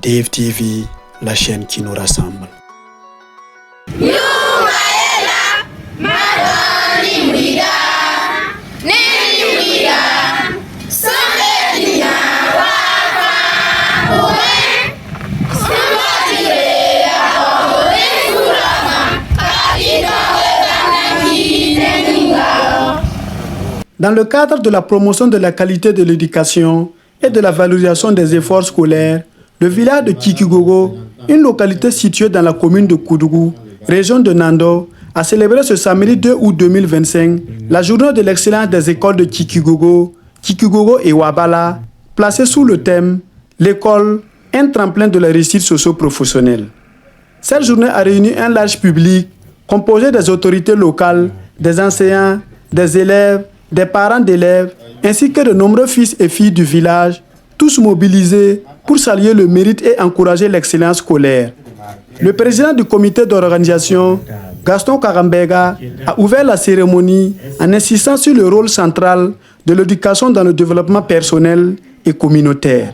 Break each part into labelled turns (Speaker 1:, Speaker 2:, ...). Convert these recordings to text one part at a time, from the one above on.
Speaker 1: Dave TV, la chaîne qui nous rassemble. Dans le cadre de la promotion de la qualité de l'éducation et de la valorisation des efforts scolaires, le village de Kikigogo, une localité située dans la commune de Koudougou, région de Nando, a célébré ce samedi 2 août 2025 la journée de l'excellence des écoles de Kikigogo, Kikigogo et Wabala, placée sous le thème « L'école, un tremplin de la réussite socio-professionnelle ». Cette journée a réuni un large public composé des autorités locales, des enseignants, des élèves, des parents d'élèves, ainsi que de nombreux fils et filles du village, tous mobilisés pour saluer le mérite et encourager l'excellence scolaire. Le président du comité d'organisation, Gaston Karambega, a ouvert la cérémonie en insistant sur le rôle central de l'éducation dans le développement personnel et communautaire.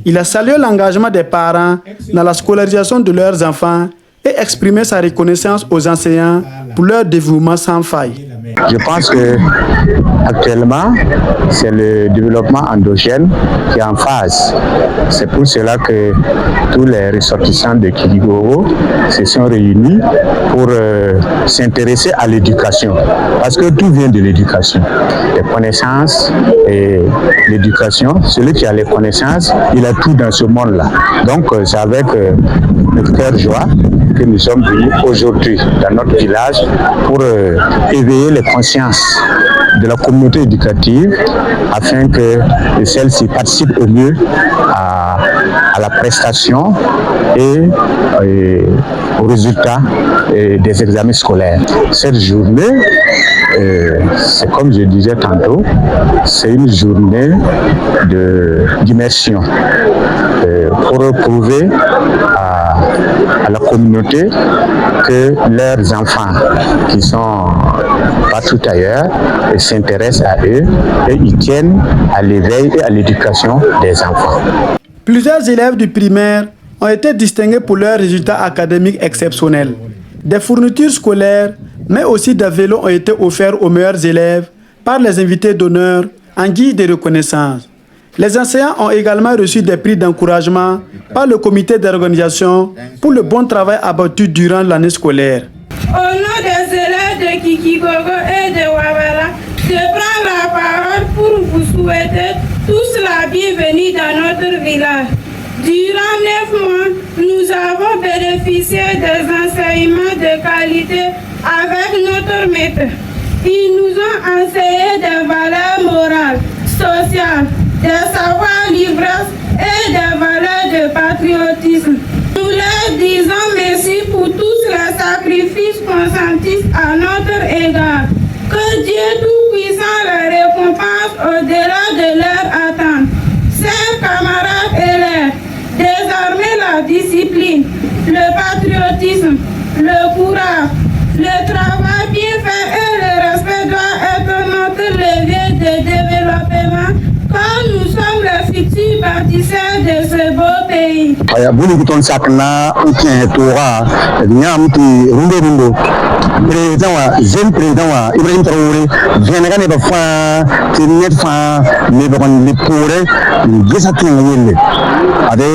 Speaker 1: Il a salué l'engagement des parents dans la scolarisation de leurs enfants et exprimé sa reconnaissance aux enseignants pour leur dévouement sans faille.
Speaker 2: Je pense que actuellement, c'est le développement endogène qui est en phase. C'est pour cela que tous les ressortissants de Kikigogo se sont réunis pour s'intéresser à l'éducation. Parce que tout vient de l'éducation. Les connaissances et l'éducation. Celui qui a les connaissances, il a tout dans ce monde-là. Donc, c'est avec le cœur joie que nous sommes venus aujourd'hui dans notre village pour éveiller les consciences de la communauté éducative afin que celle-ci participe au mieux à la prestation et aux résultats des examens scolaires. Cette journée, c'est comme je disais tantôt, c'est une journée d'immersion pour prouver à la communauté que leurs enfants qui sont partout ailleurs s'intéressent à eux et ils tiennent à l'éveil et à l'éducation des enfants.
Speaker 1: Plusieurs élèves du primaire ont été distingués pour leurs résultats académiques exceptionnels. Des fournitures scolaires, mais aussi des vélos ont été offerts aux meilleurs élèves par les invités d'honneur en guise de reconnaissance. Les enseignants ont également reçu des prix d'encouragement par le comité d'organisation pour le bon travail abattu durant l'année scolaire.
Speaker 3: Au nom des élèves de Kikigogo et de Wabala, je prends la parole pour vous souhaiter tous la bienvenue dans notre village. Durant 9 mois, nous avons bénéficié des enseignements de qualité avec notre maître. Ils nous ont enseigné des valeurs morales, sociales, des savoirs l'ivresse et des valeurs de patriotisme. Nous leur disons merci pour tous les sacrifices consentis à notre égard. Que Dieu Tout-Puissant les récompense au-delà de leurs attentes. Chers camarades élèves, désormais la discipline, le patriotisme, le courage, le travail bien fait et le respect doit être notre levier de développement quand nous sommes les futurs bâtisseurs de ce beau pays.
Speaker 2: Président jeune président Ibrahim Traoré vient de faire net fa mais bon les pour gesatien yelle ade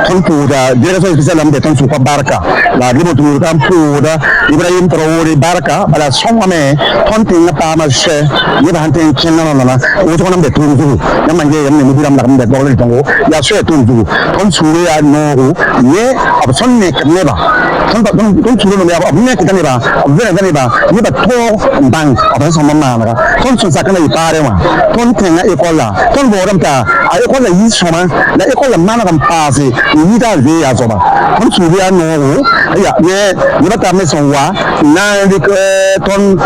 Speaker 2: ton pour da direction spéciale am de ton sur baraka la libo tour tam pour da Ibrahim Traoré baraka bala songame ton tin pa ma che ni ba hanten kenna na o to nam de tour tour na manje yam ne mu biram na de bol tongo ya so tour tour ton suru ya no ye ab son ne kne ba ton suru no ya ab ne kne ba ni ba to bang apa sama mana ton sun sakana i pare ma ton tenga ekola ton boram ta a ekola yi soma na ekola mana kan pase ni da ve ya soma ton su ya no ya ne ba ta me son wa na de ton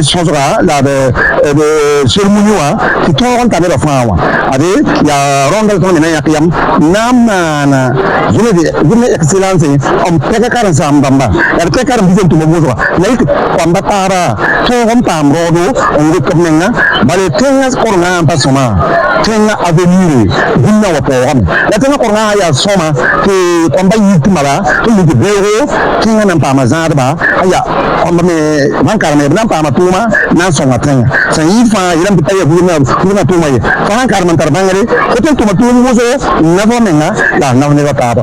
Speaker 2: sosra la de sermuniwa ki to on ta me da fa wa ade ya rongal ton ne ya kiyam namna na june excellence on peka karan sam bamba ya peka karan bizem to mo lấy kwamba tara to hom tam rodo on ko menga bale tenga korna pasoma te tenga avenir dinna wa program la tenga ko nga ya soma ke komba yitti mala to mi de bero tenga nan pa mazar ba aya komba me man kar me nan pa ma tuma nan songa tenga sa yi fa yiram bi taye bu na tuma ye fa kar man tar bangare ko to tuma tu mo so na fa menga la na ne ba.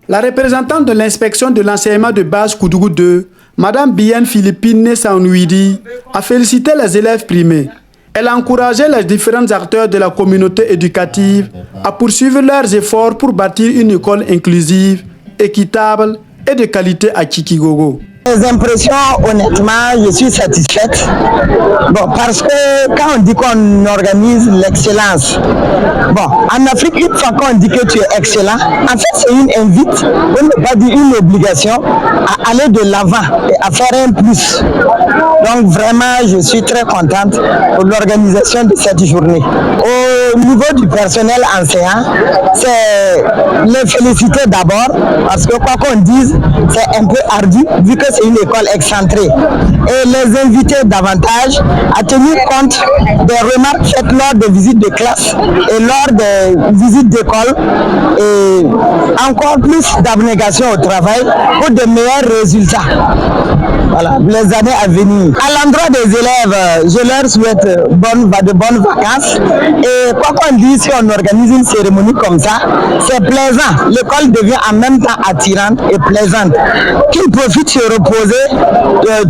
Speaker 1: La représentante de l'inspection de l'enseignement de base Koudougou 2, Madame Bienne Philippine Saunouidi, a félicité les élèves primés. Elle a encouragé les différents acteurs de la communauté éducative à poursuivre leurs efforts pour bâtir une école inclusive, équitable et de qualité à Kikigogo.
Speaker 4: Les impressions, honnêtement, je suis satisfaite. Bon, parce que quand on dit qu'on organise l'excellence, bon, en Afrique, une fois qu'on dit que tu es excellent, en fait, c'est une invite, on ne pas dire une obligation, à aller de l'avant et à faire un plus. Donc, vraiment, je suis très contente pour l'organisation de cette journée. Au niveau du personnel enseignant, c'est les féliciter d'abord, parce que quoi qu'on dise, c'est un peu ardu, vu que c'est une école excentrée. Et les inviter davantage à tenir compte des remarques faites lors des visites de classe et lors des visites d'école, et encore plus d'abnégation au travail pour de meilleurs résultats. Voilà, les années à venir. À l'endroit des élèves, je leur souhaite de bonnes vacances. Et quoi qu'on dise, si on organise une cérémonie comme ça, c'est plaisant. L'école devient en même temps attirante et plaisante. Qu'ils profitent se reposer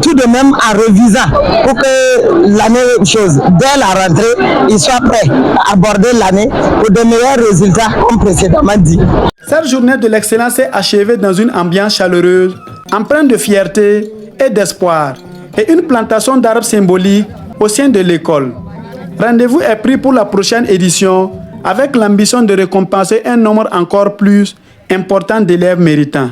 Speaker 4: tout de même en revisant pour que l'année chose, dès la rentrée, ils soient prêts à aborder l'année pour de meilleurs résultats comme précédemment dit.
Speaker 1: Cette journée de l'excellence est achevée dans une ambiance chaleureuse, empreinte de fierté et d'espoir, et une plantation d'arbres symboliques au sein de l'école. Rendez-vous est pris pour la prochaine édition avec l'ambition de récompenser un nombre encore plus important d'élèves méritants.